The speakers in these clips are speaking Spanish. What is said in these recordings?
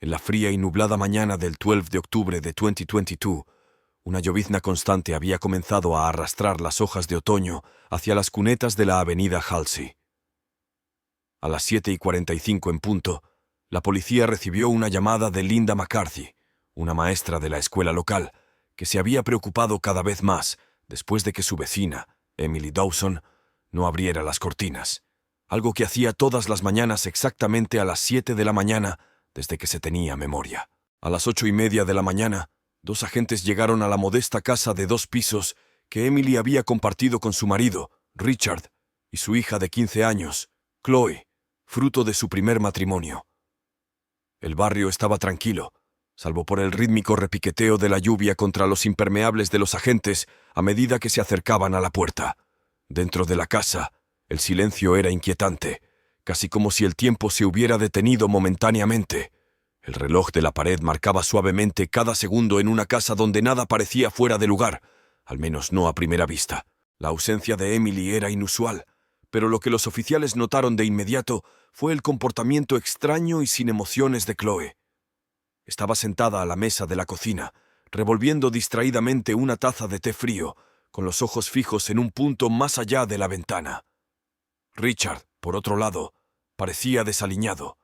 En la fría y nublada mañana del 12 de octubre de 2022, una llovizna constante había comenzado a arrastrar las hojas de otoño hacia las cunetas de la avenida Halsey. A las 7:45 en punto, la policía recibió una llamada de Linda McCarthy, una maestra de la escuela local, que se había preocupado cada vez más después de que su vecina, Emily Dawson, no abriera las cortinas, algo que hacía todas las mañanas exactamente a las 7 de la mañana desde que se tenía memoria. A las 8:30 de la mañana, 2 agentes llegaron a la modesta casa de 2 pisos que Emily había compartido con su marido, Richard, y su hija de 15 años, Chloe, fruto de su primer matrimonio. El barrio estaba tranquilo, salvo por el rítmico repiqueteo de la lluvia contra los impermeables de los agentes a medida que se acercaban a la puerta. Dentro de la casa, el silencio era inquietante, casi como si el tiempo se hubiera detenido momentáneamente. El reloj de la pared marcaba suavemente cada segundo en una casa donde nada parecía fuera de lugar, al menos no a primera vista. La ausencia de Emily era inusual, pero lo que los oficiales notaron de inmediato fue el comportamiento extraño y sin emociones de Chloe. Estaba sentada a la mesa de la cocina, revolviendo distraídamente una taza de té frío, con los ojos fijos en un punto más allá de la ventana. Richard, por otro lado, parecía desaliñado,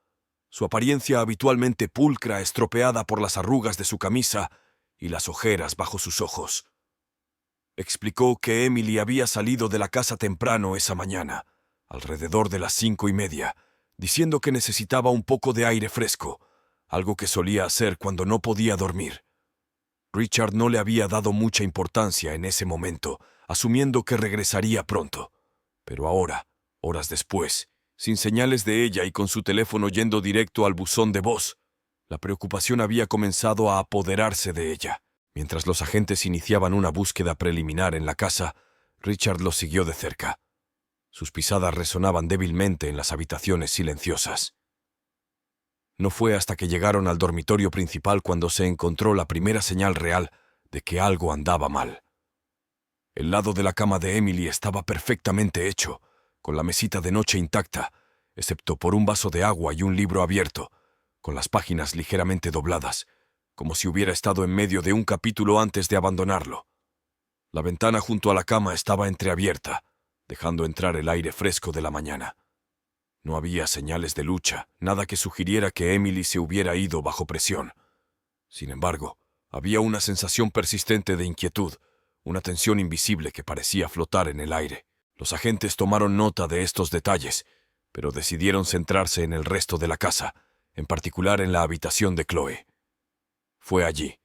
su apariencia habitualmente pulcra estropeada por las arrugas de su camisa y las ojeras bajo sus ojos. Explicó que Emily había salido de la casa temprano esa mañana, alrededor de las 5:30, diciendo que necesitaba un poco de aire fresco, algo que solía hacer cuando no podía dormir. Richard no le había dado mucha importancia en ese momento, asumiendo que regresaría pronto. Pero ahora, horas después, sin señales de ella y con su teléfono yendo directo al buzón de voz, la preocupación había comenzado a apoderarse de ella. Mientras los agentes iniciaban una búsqueda preliminar en la casa, Richard los siguió de cerca. Sus pisadas resonaban débilmente en las habitaciones silenciosas. No fue hasta que llegaron al dormitorio principal cuando se encontró la primera señal real de que algo andaba mal. El lado de la cama de Emily estaba perfectamente hecho, con la mesita de noche intacta, excepto por un vaso de agua y un libro abierto, con las páginas ligeramente dobladas, como si hubiera estado en medio de un capítulo antes de abandonarlo. La ventana junto a la cama estaba entreabierta, dejando entrar el aire fresco de la mañana. No había señales de lucha, nada que sugiriera que Emily se hubiera ido bajo presión. Sin embargo, había una sensación persistente de inquietud, una tensión invisible que parecía flotar en el aire. Los agentes tomaron nota de estos detalles, pero decidieron centrarse en el resto de la casa, en particular en la habitación de Chloe. Fue allí,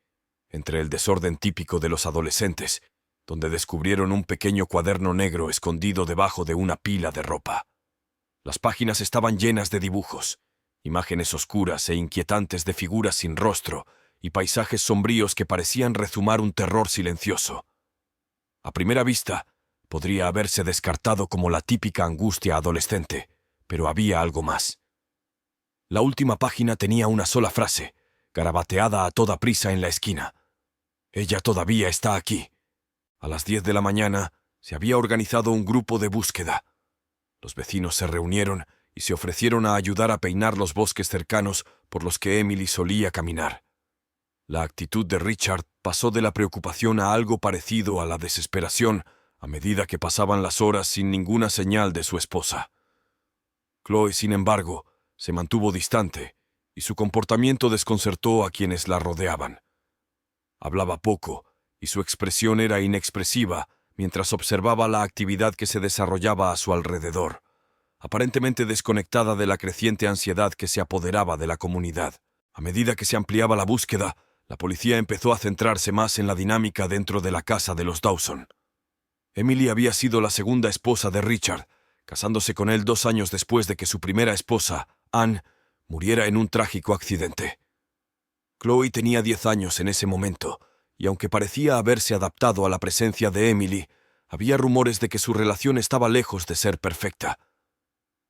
entre el desorden típico de los adolescentes, donde descubrieron un pequeño cuaderno negro escondido debajo de una pila de ropa. Las páginas estaban llenas de dibujos, imágenes oscuras e inquietantes de figuras sin rostro y paisajes sombríos que parecían rezumar un terror silencioso. A primera vista, podría haberse descartado como la típica angustia adolescente, pero había algo más. La última página tenía una sola frase, garabateada a toda prisa en la esquina. «Ella todavía está aquí». A las 10 de la mañana se había organizado un grupo de búsqueda. Los vecinos se reunieron y se ofrecieron a ayudar a peinar los bosques cercanos por los que Emily solía caminar. La actitud de Richard pasó de la preocupación a algo parecido a la desesperación a medida que pasaban las horas sin ninguna señal de su esposa. Chloe, sin embargo, se mantuvo distante y su comportamiento desconcertó a quienes la rodeaban. Hablaba poco y su expresión era inexpresiva mientras observaba la actividad que se desarrollaba a su alrededor, aparentemente desconectada de la creciente ansiedad que se apoderaba de la comunidad. A medida que se ampliaba la búsqueda, la policía empezó a centrarse más en la dinámica dentro de la casa de los Dawson. Emily había sido la segunda esposa de Richard, casándose con él 2 años después de que su primera esposa, Anne, muriera en un trágico accidente. Chloe tenía 10 años en ese momento, y aunque parecía haberse adaptado a la presencia de Emily, había rumores de que su relación estaba lejos de ser perfecta.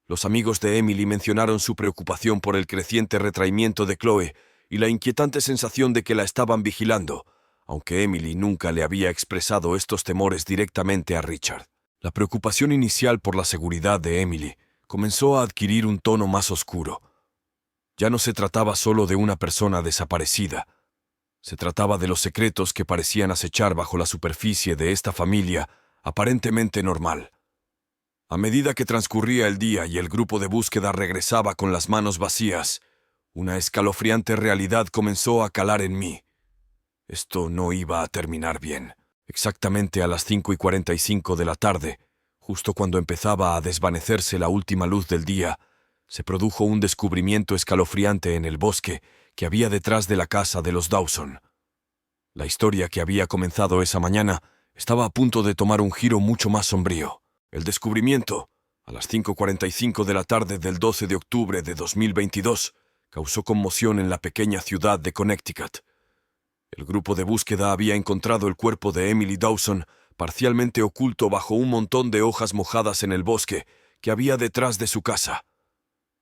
Los amigos de Emily mencionaron su preocupación por el creciente retraimiento de Chloe y la inquietante sensación de que la estaban vigilando, aunque Emily nunca le había expresado estos temores directamente a Richard. La preocupación inicial por la seguridad de Emily comenzó a adquirir un tono más oscuro. Ya no se trataba solo de una persona desaparecida. Se trataba de los secretos que parecían acechar bajo la superficie de esta familia aparentemente normal. A medida que transcurría el día y el grupo de búsqueda regresaba con las manos vacías, una escalofriante realidad comenzó a calar en mí. Esto no iba a terminar bien. Exactamente a las 5:45 de la tarde, justo cuando empezaba a desvanecerse la última luz del día, se produjo un descubrimiento escalofriante en el bosque que había detrás de la casa de los Dawson. La historia que había comenzado esa mañana estaba a punto de tomar un giro mucho más sombrío. El descubrimiento, a las 5:45 de la tarde del 12 de octubre de 2022, causó conmoción en la pequeña ciudad de Connecticut. El grupo de búsqueda había encontrado el cuerpo de Emily Dawson parcialmente oculto bajo un montón de hojas mojadas en el bosque que había detrás de su casa.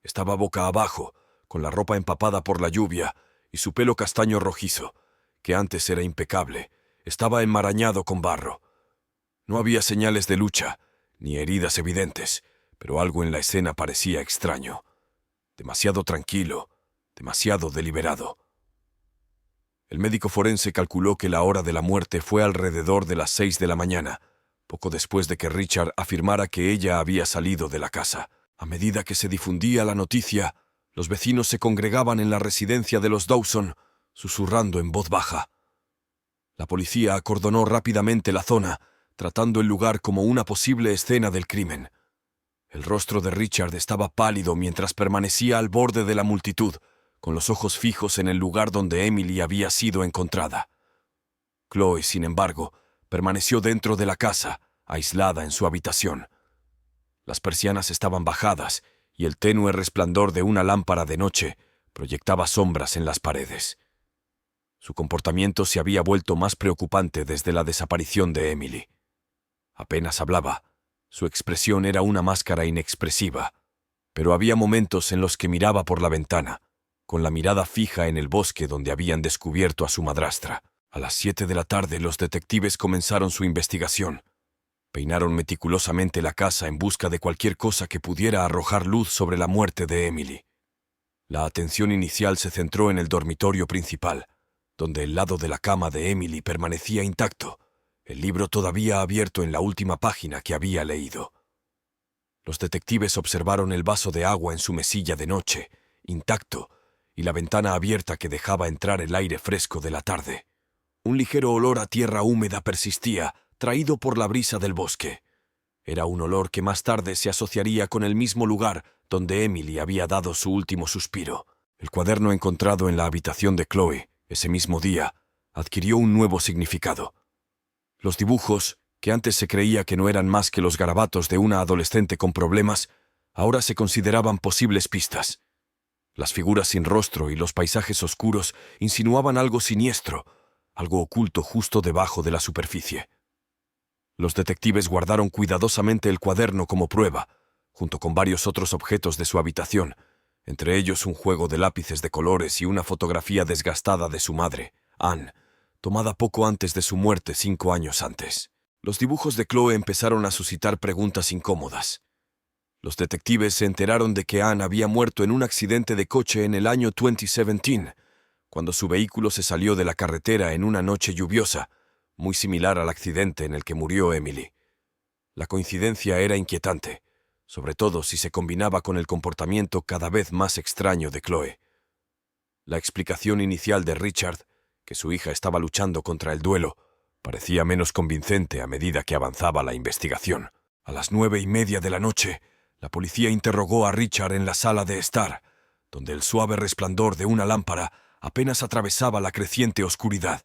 Estaba boca abajo, con la ropa empapada por la lluvia y su pelo castaño rojizo, que antes era impecable, estaba enmarañado con barro. No había señales de lucha, ni heridas evidentes, pero algo en la escena parecía extraño. Demasiado tranquilo, demasiado deliberado. El médico forense calculó que la hora de la muerte fue alrededor de las 6 de la mañana, poco después de que Richard afirmara que ella había salido de la casa. A medida que se difundía la noticia, los vecinos se congregaban en la residencia de los Dawson, susurrando en voz baja. La policía acordonó rápidamente la zona, tratando el lugar como una posible escena del crimen. El rostro de Richard estaba pálido mientras permanecía al borde de la multitud, con los ojos fijos en el lugar donde Emily había sido encontrada. Chloe, sin embargo, permaneció dentro de la casa, aislada en su habitación. Las persianas estaban bajadas y el tenue resplandor de una lámpara de noche proyectaba sombras en las paredes. Su comportamiento se había vuelto más preocupante desde la desaparición de Emily. Apenas hablaba. Su expresión era una máscara inexpresiva, pero había momentos en los que miraba por la ventana, con la mirada fija en el bosque donde habían descubierto a su madrastra. A las 7 de la tarde los detectives comenzaron su investigación. Peinaron meticulosamente la casa en busca de cualquier cosa que pudiera arrojar luz sobre la muerte de Emily. La atención inicial se centró en el dormitorio principal, donde el lado de la cama de Emily permanecía intacto, el libro todavía abierto en la última página que había leído. Los detectives observaron el vaso de agua en su mesilla de noche, intacto, y la ventana abierta que dejaba entrar el aire fresco de la tarde. Un ligero olor a tierra húmeda persistía, traído por la brisa del bosque. Era un olor que más tarde se asociaría con el mismo lugar donde Emily había dado su último suspiro. El cuaderno encontrado en la habitación de Chloe, ese mismo día, adquirió un nuevo significado. Los dibujos, que antes se creía que no eran más que los garabatos de una adolescente con problemas, ahora se consideraban posibles pistas. Las figuras sin rostro y los paisajes oscuros insinuaban algo siniestro, algo oculto justo debajo de la superficie. Los detectives guardaron cuidadosamente el cuaderno como prueba, junto con varios otros objetos de su habitación, entre ellos un juego de lápices de colores y una fotografía desgastada de su madre, Anne, tomada poco antes de su muerte 5 años antes. Los dibujos de Chloe empezaron a suscitar preguntas incómodas. Los detectives se enteraron de que Anne había muerto en un accidente de coche en el año 2017, cuando su vehículo se salió de la carretera en una noche lluviosa, muy similar al accidente en el que murió Emily. La coincidencia era inquietante, sobre todo si se combinaba con el comportamiento cada vez más extraño de Chloe. La explicación inicial de Richard, que su hija estaba luchando contra el duelo, parecía menos convincente a medida que avanzaba la investigación. A las 9:30 de la noche, la policía interrogó a Richard en la sala de estar, donde el suave resplandor de una lámpara apenas atravesaba la creciente oscuridad.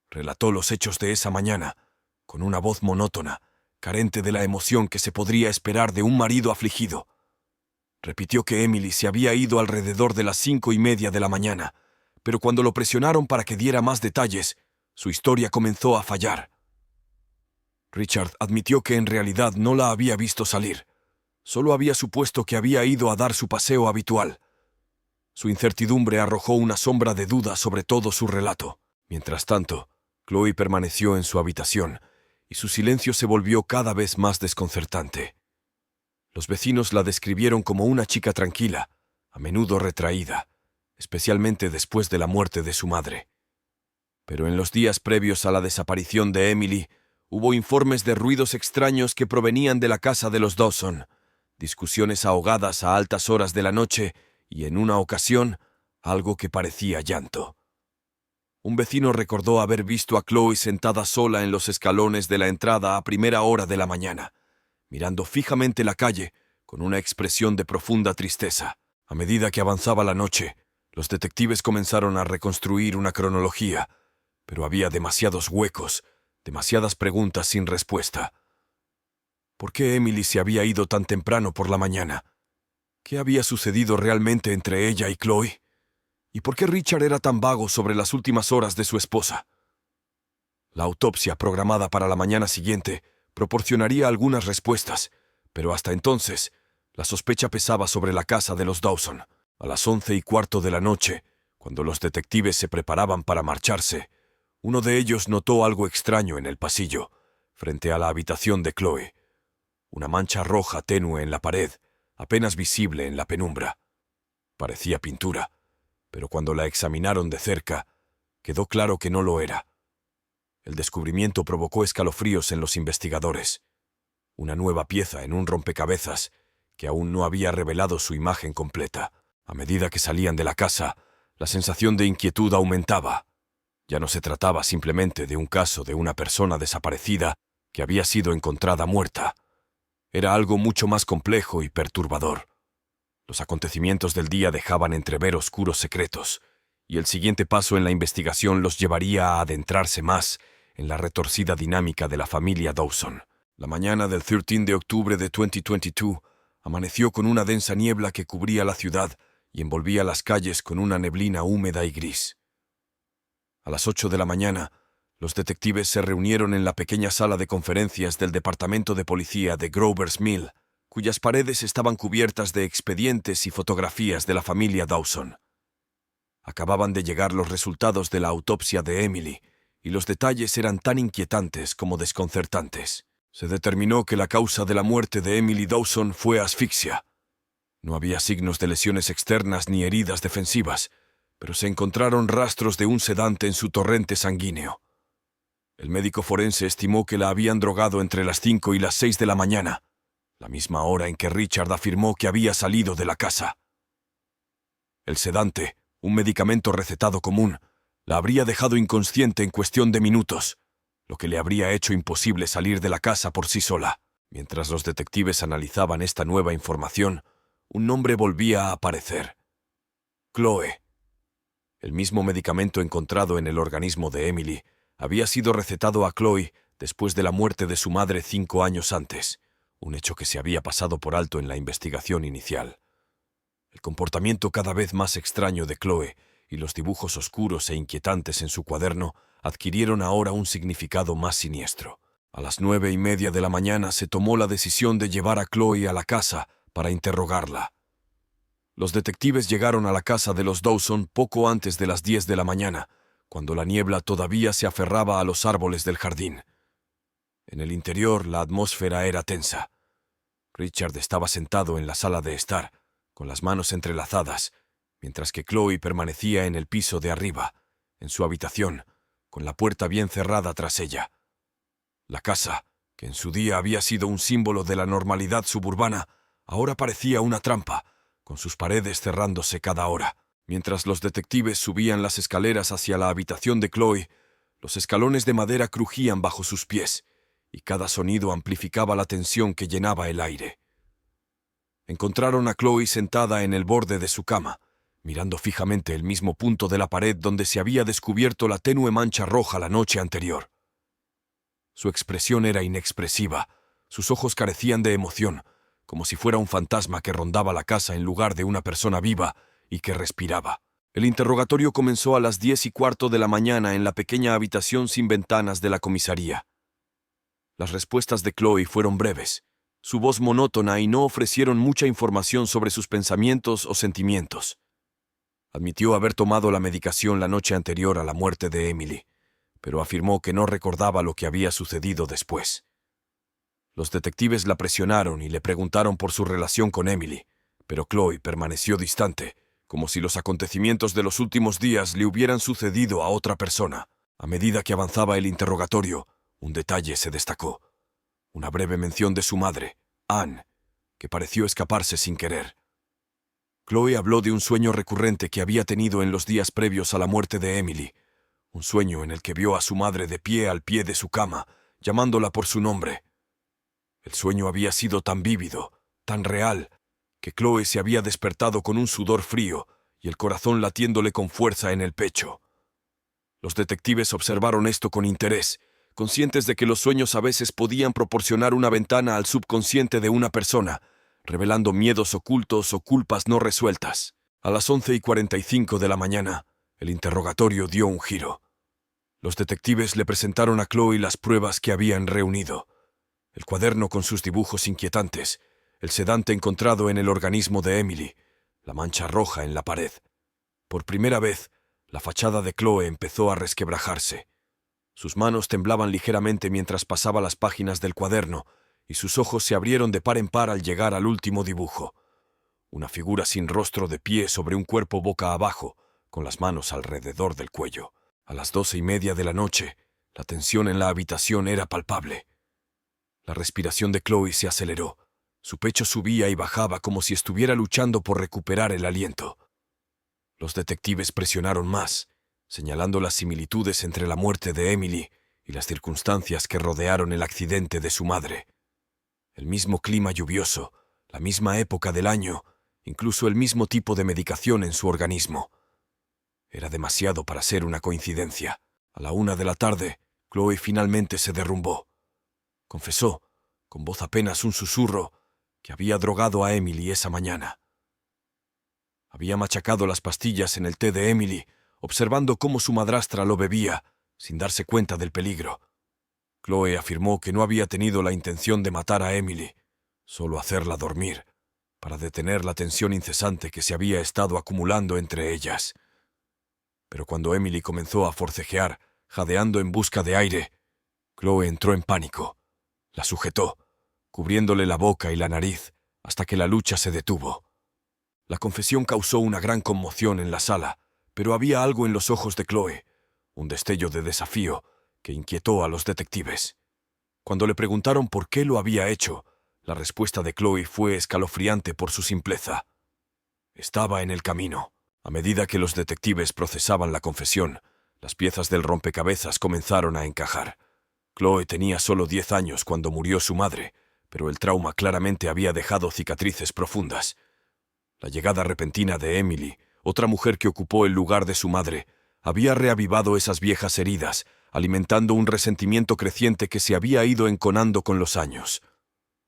Relató los hechos de esa mañana, con una voz monótona, carente de la emoción que se podría esperar de un marido afligido. Repitió que Emily se había ido alrededor de las 5:30 de la mañana, pero cuando lo presionaron para que diera más detalles, su historia comenzó a fallar. Richard admitió que en realidad no la había visto salir. Solo había supuesto que había ido a dar su paseo habitual. Su incertidumbre arrojó una sombra de duda sobre todo su relato. Mientras tanto, Chloe permaneció en su habitación, y su silencio se volvió cada vez más desconcertante. Los vecinos la describieron como una chica tranquila, a menudo retraída, especialmente después de la muerte de su madre. Pero en los días previos a la desaparición de Emily, hubo informes de ruidos extraños que provenían de la casa de los Dawson, discusiones ahogadas a altas horas de la noche y, en una ocasión, algo que parecía llanto. Un vecino recordó haber visto a Chloe sentada sola en los escalones de la entrada a primera hora de la mañana, mirando fijamente la calle con una expresión de profunda tristeza. A medida que avanzaba la noche, los detectives comenzaron a reconstruir una cronología, pero había demasiados huecos, demasiadas preguntas sin respuesta. ¿Por qué Emily se había ido tan temprano por la mañana? ¿Qué había sucedido realmente entre ella y Chloe? ¿Y por qué Richard era tan vago sobre las últimas horas de su esposa? La autopsia programada para la mañana siguiente proporcionaría algunas respuestas, pero hasta entonces la sospecha pesaba sobre la casa de los Dawson. A las 11:15 de la noche, cuando los detectives se preparaban para marcharse, uno de ellos notó algo extraño en el pasillo, frente a la habitación de Chloe. Una mancha roja tenue en la pared, apenas visible en la penumbra. Parecía pintura, pero cuando la examinaron de cerca, quedó claro que no lo era. El descubrimiento provocó escalofríos en los investigadores. Una nueva pieza en un rompecabezas que aún no había revelado su imagen completa. A medida que salían de la casa, la sensación de inquietud aumentaba. Ya no se trataba simplemente de un caso de una persona desaparecida que había sido encontrada muerta. Era algo mucho más complejo y perturbador. Los acontecimientos del día dejaban entrever oscuros secretos, y el siguiente paso en la investigación los llevaría a adentrarse más en la retorcida dinámica de la familia Dawson. La mañana del 13 de octubre de 2022 amaneció con una densa niebla que cubría la ciudad y envolvía las calles con una neblina húmeda y gris. A las 8 de la mañana, los detectives se reunieron en la pequeña sala de conferencias del Departamento de Policía de Grover's Mill, cuyas paredes estaban cubiertas de expedientes y fotografías de la familia Dawson. Acababan de llegar los resultados de la autopsia de Emily, y los detalles eran tan inquietantes como desconcertantes. Se determinó que la causa de la muerte de Emily Dawson fue asfixia. No había signos de lesiones externas ni heridas defensivas, pero se encontraron rastros de un sedante en su torrente sanguíneo. El médico forense estimó que la habían drogado entre las 5 y las 6 de la mañana, la misma hora en que Richard afirmó que había salido de la casa. El sedante, un medicamento recetado común, la habría dejado inconsciente en cuestión de minutos, lo que le habría hecho imposible salir de la casa por sí sola. Mientras los detectives analizaban esta nueva información, un nombre volvía a aparecer: Chloe. El mismo medicamento encontrado en el organismo de Emily había sido recetado a Chloe después de la muerte de su madre 5 años antes, un hecho que se había pasado por alto en la investigación inicial. El comportamiento cada vez más extraño de Chloe y los dibujos oscuros e inquietantes en su cuaderno adquirieron ahora un significado más siniestro. A las 9:30 de la mañana se tomó la decisión de llevar a Chloe a la casa para interrogarla. Los detectives llegaron a la casa de los Dawson poco antes de las 10 de la mañana, cuando la niebla todavía se aferraba a los árboles del jardín. En el interior la atmósfera era tensa. Richard estaba sentado en la sala de estar, con las manos entrelazadas, mientras que Chloe permanecía en el piso de arriba, en su habitación, con la puerta bien cerrada tras ella. La casa, que en su día había sido un símbolo de la normalidad suburbana, ahora parecía una trampa, con sus paredes cerrándose cada hora. Mientras los detectives subían las escaleras hacia la habitación de Chloe, los escalones de madera crujían bajo sus pies, y cada sonido amplificaba la tensión que llenaba el aire. Encontraron a Chloe sentada en el borde de su cama, mirando fijamente el mismo punto de la pared donde se había descubierto la tenue mancha roja la noche anterior. Su expresión era inexpresiva, sus ojos carecían de emoción, como si fuera un fantasma que rondaba la casa en lugar de una persona viva y que respiraba. El interrogatorio comenzó a las 10:15 de la mañana en la pequeña habitación sin ventanas de la comisaría. Las respuestas de Chloe fueron breves, su voz monótona, y no ofrecieron mucha información sobre sus pensamientos o sentimientos. Admitió haber tomado la medicación la noche anterior a la muerte de Emily, pero afirmó que no recordaba lo que había sucedido después. Los detectives la presionaron y le preguntaron por su relación con Emily, pero Chloe permaneció distante, como si los acontecimientos de los últimos días le hubieran sucedido a otra persona. A medida que avanzaba el interrogatorio, un detalle se destacó. Una breve mención de su madre, Anne, que pareció escaparse sin querer. Chloe habló de un sueño recurrente que había tenido en los días previos a la muerte de Emily, un sueño en el que vio a su madre de pie al pie de su cama, llamándola por su nombre. El sueño había sido tan vívido, tan real, que Chloe se había despertado con un sudor frío y el corazón latiéndole con fuerza en el pecho. Los detectives observaron esto con interés, conscientes de que los sueños a veces podían proporcionar una ventana al subconsciente de una persona, revelando miedos ocultos o culpas no resueltas. A las 11:45 de la mañana, el interrogatorio dio un giro. Los detectives le presentaron a Chloe las pruebas que habían reunido: el cuaderno con sus dibujos inquietantes, el sedante encontrado en el organismo de Emily, la mancha roja en la pared. Por primera vez, la fachada de Chloe empezó a resquebrajarse. Sus manos temblaban ligeramente mientras pasaba las páginas del cuaderno, y sus ojos se abrieron de par en par al llegar al último dibujo. Una figura sin rostro de pie sobre un cuerpo boca abajo, con las manos alrededor del cuello. A las 12:30 de la noche, la tensión en la habitación era palpable. La respiración de Chloe se aceleró. Su pecho subía y bajaba como si estuviera luchando por recuperar el aliento. Los detectives presionaron más, señalando las similitudes entre la muerte de Emily y las circunstancias que rodearon el accidente de su madre. El mismo clima lluvioso, la misma época del año, incluso el mismo tipo de medicación en su organismo. Era demasiado para ser una coincidencia. A la 1 de la tarde, Chloe finalmente se derrumbó. Confesó, con voz apenas un susurro, que había drogado a Emily esa mañana. Había machacado las pastillas en el té de Emily, observando cómo su madrastra lo bebía, sin darse cuenta del peligro. Chloe afirmó que no había tenido la intención de matar a Emily, solo hacerla dormir, para detener la tensión incesante que se había estado acumulando entre ellas. Pero cuando Emily comenzó a forcejear, jadeando en busca de aire, Chloe entró en pánico. La sujetó, cubriéndole la boca y la nariz, hasta que la lucha se detuvo. La confesión causó una gran conmoción en la sala, pero había algo en los ojos de Chloe, un destello de desafío, que inquietó a los detectives. Cuando le preguntaron por qué lo había hecho, la respuesta de Chloe fue escalofriante por su simpleza. Estaba en el camino. A medida que los detectives procesaban la confesión, las piezas del rompecabezas comenzaron a encajar. Chloe tenía solo 10 años cuando murió su madre, pero el trauma claramente había dejado cicatrices profundas. La llegada repentina de Emily, otra mujer que ocupó el lugar de su madre, había reavivado esas viejas heridas, alimentando un resentimiento creciente que se había ido enconando con los años.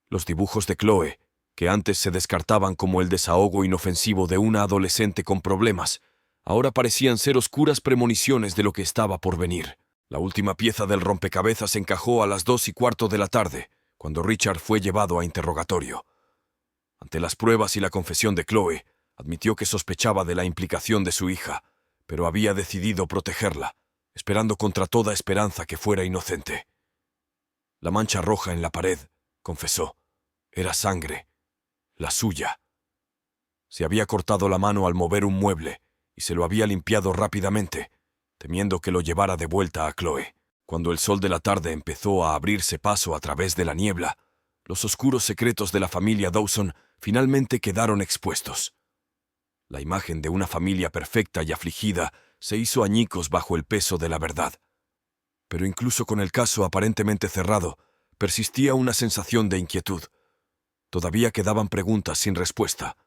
Los dibujos de Chloe, que antes se descartaban como el desahogo inofensivo de una adolescente con problemas, ahora parecían ser oscuras premoniciones de lo que estaba por venir. La última pieza del rompecabezas encajó a las 2:15 de la tarde, cuando Richard fue llevado a interrogatorio. Ante las pruebas y la confesión de Chloe, admitió que sospechaba de la implicación de su hija, pero había decidido protegerla, esperando contra toda esperanza que fuera inocente. La mancha roja en la pared, confesó, era sangre, la suya. Se había cortado la mano al mover un mueble y se lo había limpiado rápidamente, temiendo que lo llevara de vuelta a Chloe. Cuando el sol de la tarde empezó a abrirse paso a través de la niebla, los oscuros secretos de la familia Dawson finalmente quedaron expuestos. La imagen de una familia perfecta y afligida se hizo añicos bajo el peso de la verdad. Pero incluso con el caso aparentemente cerrado, persistía una sensación de inquietud. Todavía quedaban preguntas sin respuesta,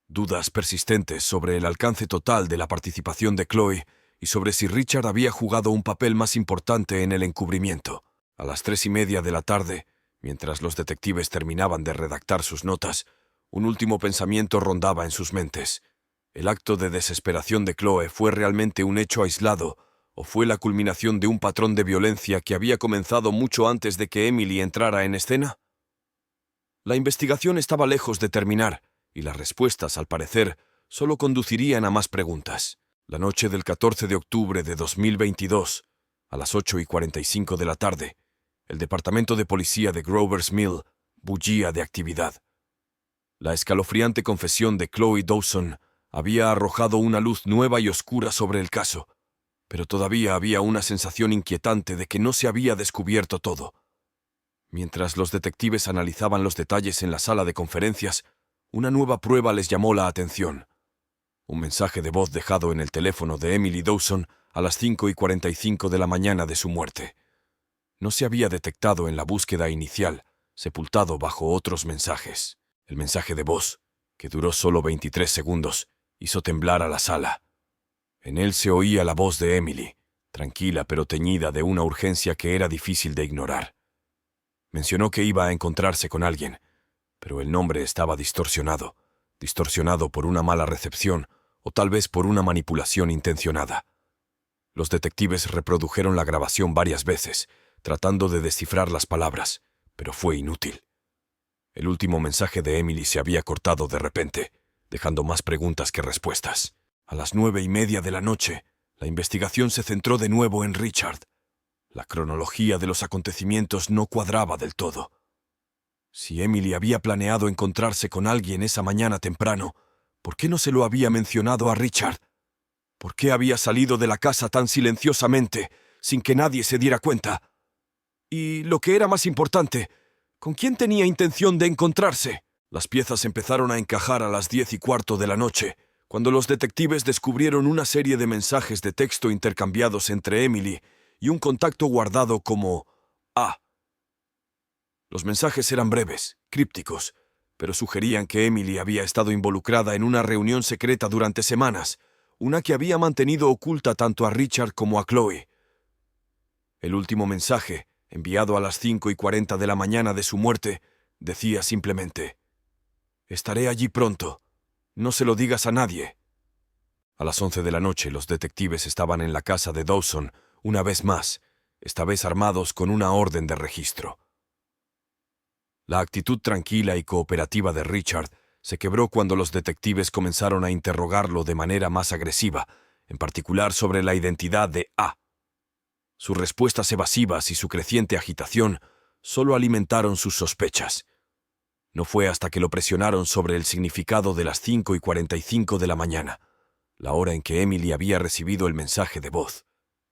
dudas persistentes sobre el alcance total de la participación de Chloe y sobre si Richard había jugado un papel más importante en el encubrimiento. A las 3:30 de la tarde, mientras los detectives terminaban de redactar sus notas, un último pensamiento rondaba en sus mentes. ¿El acto de desesperación de Chloe fue realmente un hecho aislado o fue la culminación de un patrón de violencia que había comenzado mucho antes de que Emily entrara en escena? La investigación estaba lejos de terminar, y las respuestas, al parecer, solo conducirían a más preguntas. La noche del 14 de octubre de 2022, a las 8:45 de la tarde, el departamento de policía de Grover's Mill bullía de actividad. La escalofriante confesión de Chloe Dawson había arrojado una luz nueva y oscura sobre el caso, pero todavía había una sensación inquietante de que no se había descubierto todo. Mientras los detectives analizaban los detalles en la sala de conferencias, una nueva prueba les llamó la atención. Un mensaje de voz dejado en el teléfono de Emily Dawson a las 5:45 de la mañana de su muerte. No se había detectado en la búsqueda inicial, sepultado bajo otros mensajes. El mensaje de voz, que duró solo 23 segundos, hizo temblar a la sala. En él se oía la voz de Emily, tranquila pero teñida de una urgencia que era difícil de ignorar. Mencionó que iba a encontrarse con alguien, pero el nombre estaba distorsionado por una mala recepción o tal vez por una manipulación intencionada. Los detectives reprodujeron la grabación varias veces, tratando de descifrar las palabras, pero fue inútil. El último mensaje de Emily se había cortado de repente, dejando más preguntas que respuestas. A las 9:30 de la noche, la investigación se centró de nuevo en Richard. La cronología de los acontecimientos no cuadraba del todo. Si Emily había planeado encontrarse con alguien esa mañana temprano, ¿por qué no se lo había mencionado a Richard? ¿Por qué había salido de la casa tan silenciosamente, sin que nadie se diera cuenta? Y, lo que era más importante, ¿con quién tenía intención de encontrarse? Las piezas empezaron a encajar a las 10:15 de la noche, cuando los detectives descubrieron una serie de mensajes de texto intercambiados entre Emily y un contacto guardado como A. Los mensajes eran breves, crípticos, pero sugerían que Emily había estado involucrada en una reunión secreta durante semanas, una que había mantenido oculta tanto a Richard como a Chloe. El último mensaje, enviado a las 5:40 de la mañana de su muerte, decía simplemente: «Estaré allí pronto. No se lo digas a nadie». A las 11 de la noche los detectives estaban en la casa de Dawson, una vez más, esta vez armados con una orden de registro. La actitud tranquila y cooperativa de Richard se quebró cuando los detectives comenzaron a interrogarlo de manera más agresiva, en particular sobre la identidad de A. Sus respuestas evasivas y su creciente agitación solo alimentaron sus sospechas. No fue hasta que lo presionaron sobre el significado de las 5:45 de la mañana, la hora en que Emily había recibido el mensaje de voz,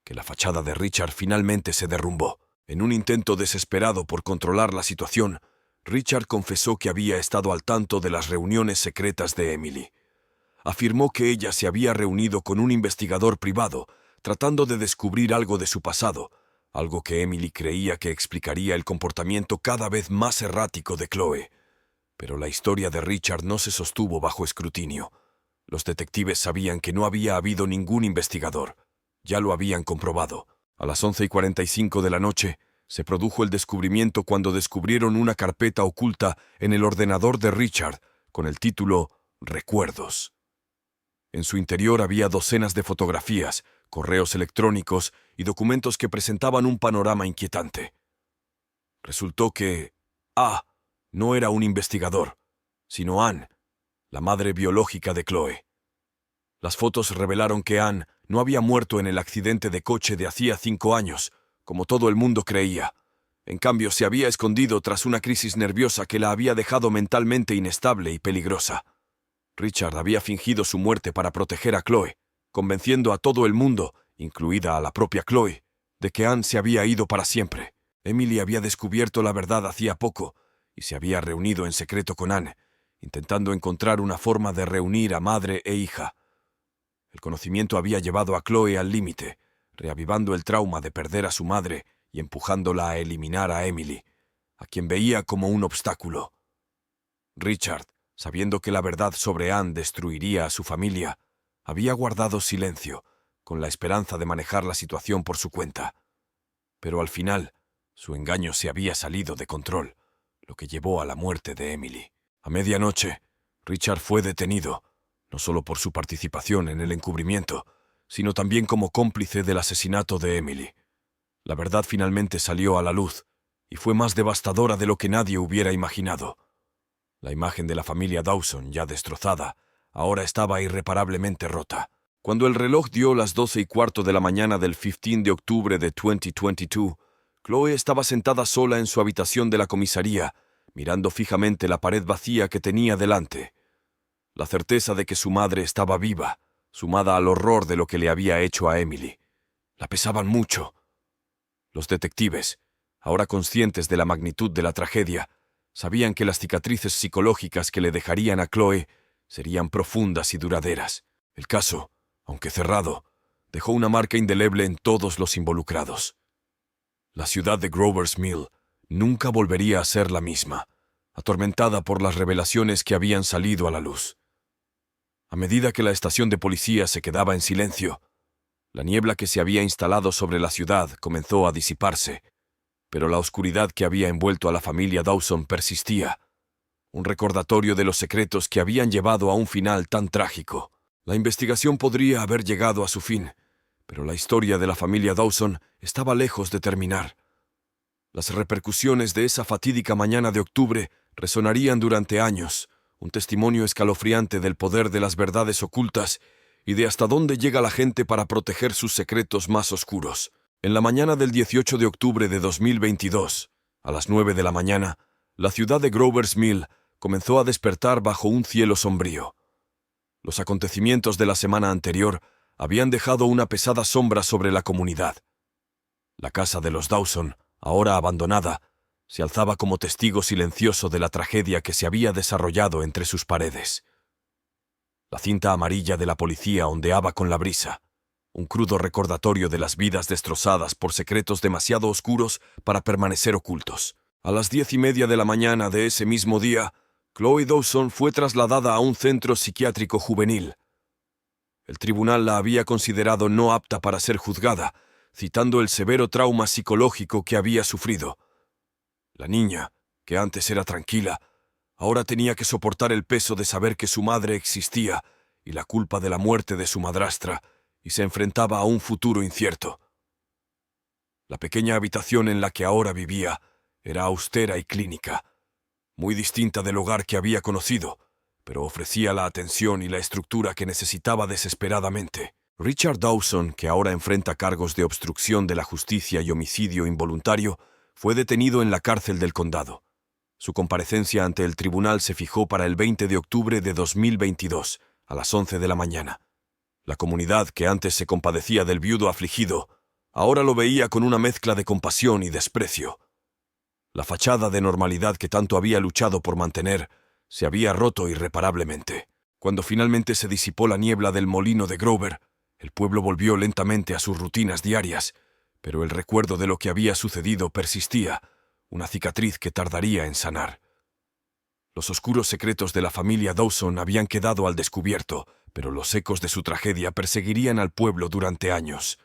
que la fachada de Richard finalmente se derrumbó. En un intento desesperado por controlar la situación, Richard confesó que había estado al tanto de las reuniones secretas de Emily. Afirmó que ella se había reunido con un investigador privado, tratando de descubrir algo de su pasado, algo que Emily creía que explicaría el comportamiento cada vez más errático de Chloe. Pero la historia de Richard no se sostuvo bajo escrutinio. Los detectives sabían que no había habido ningún investigador. Ya lo habían comprobado. A las 11:45 de la noche, se produjo el descubrimiento cuando descubrieron una carpeta oculta en el ordenador de Richard con el título Recuerdos. En su interior había docenas de fotografías, correos electrónicos y documentos que presentaban un panorama inquietante. Resultó que A no era un investigador, sino Anne, la madre biológica de Chloe. Las fotos revelaron que Anne no había muerto en el accidente de coche de hacía 5 años, como todo el mundo creía. En cambio, se había escondido tras una crisis nerviosa que la había dejado mentalmente inestable y peligrosa. Richard había fingido su muerte para proteger a Chloe, convenciendo a todo el mundo, incluida a la propia Chloe, de que Anne se había ido para siempre. Emily había descubierto la verdad hacía poco y se había reunido en secreto con Anne, intentando encontrar una forma de reunir a madre e hija. El conocimiento había llevado a Chloe al límite, reavivando el trauma de perder a su madre y empujándola a eliminar a Emily, a quien veía como un obstáculo. Richard, sabiendo que la verdad sobre Anne destruiría a su familia, había guardado silencio, con la esperanza de manejar la situación por su cuenta. Pero al final, su engaño se había salido de control, lo que llevó a la muerte de Emily. A medianoche, Richard fue detenido, no solo por su participación en el encubrimiento, sino también como cómplice del asesinato de Emily. La verdad finalmente salió a la luz, y fue más devastadora de lo que nadie hubiera imaginado. La imagen de la familia Dawson, ya destrozada, ahora estaba irreparablemente rota. Cuando el reloj dio las 12:15 de la mañana del 15 de octubre de 2022, Chloe estaba sentada sola en su habitación de la comisaría, mirando fijamente la pared vacía que tenía delante. La certeza de que su madre estaba viva, sumada al horror de lo que le había hecho a Emily, la pesaban mucho. Los detectives, ahora conscientes de la magnitud de la tragedia, sabían que las cicatrices psicológicas que le dejarían a Chloe serían profundas y duraderas. El caso, aunque cerrado, dejó una marca indeleble en todos los involucrados. La ciudad de Grover's Mill nunca volvería a ser la misma, atormentada por las revelaciones que habían salido a la luz. A medida que la estación de policía se quedaba en silencio, la niebla que se había instalado sobre la ciudad comenzó a disiparse, pero la oscuridad que había envuelto a la familia Dawson persistía, un recordatorio de los secretos que habían llevado a un final tan trágico. La investigación podría haber llegado a su fin, pero la historia de la familia Dawson estaba lejos de terminar. Las repercusiones de esa fatídica mañana de octubre resonarían durante años, un testimonio escalofriante del poder de las verdades ocultas y de hasta dónde llega la gente para proteger sus secretos más oscuros. En la mañana del 18 de octubre de 2022, a las 9 de la mañana, la ciudad de Grover's Mill comenzó a despertar bajo un cielo sombrío. Los acontecimientos de la semana anterior habían dejado una pesada sombra sobre la comunidad. La casa de los Dawson, ahora abandonada, se alzaba como testigo silencioso de la tragedia que se había desarrollado entre sus paredes. La cinta amarilla de la policía ondeaba con la brisa, un crudo recordatorio de las vidas destrozadas por secretos demasiado oscuros para permanecer ocultos. A las 10:30 de la mañana de ese mismo día, Chloe Dawson fue trasladada a un centro psiquiátrico juvenil. El tribunal la había considerado no apta para ser juzgada, citando el severo trauma psicológico que había sufrido. La niña, que antes era tranquila, ahora tenía que soportar el peso de saber que su madre existía y la culpa de la muerte de su madrastra, y se enfrentaba a un futuro incierto. La pequeña habitación en la que ahora vivía era austera y clínica, muy distinta del hogar que había conocido, pero ofrecía la atención y la estructura que necesitaba desesperadamente. Richard Dawson, que ahora enfrenta cargos de obstrucción de la justicia y homicidio involuntario, fue detenido en la cárcel del condado. Su comparecencia ante el tribunal se fijó para el 20 de octubre de 2022, a las 11 de la mañana. La comunidad, que antes se compadecía del viudo afligido, ahora lo veía con una mezcla de compasión y desprecio. La fachada de normalidad que tanto había luchado por mantener se había roto irreparablemente. Cuando finalmente se disipó la niebla del molino de Grover, el pueblo volvió lentamente a sus rutinas diarias, pero el recuerdo de lo que había sucedido persistía, una cicatriz que tardaría en sanar. Los oscuros secretos de la familia Dawson habían quedado al descubierto, pero los ecos de su tragedia perseguirían al pueblo durante años.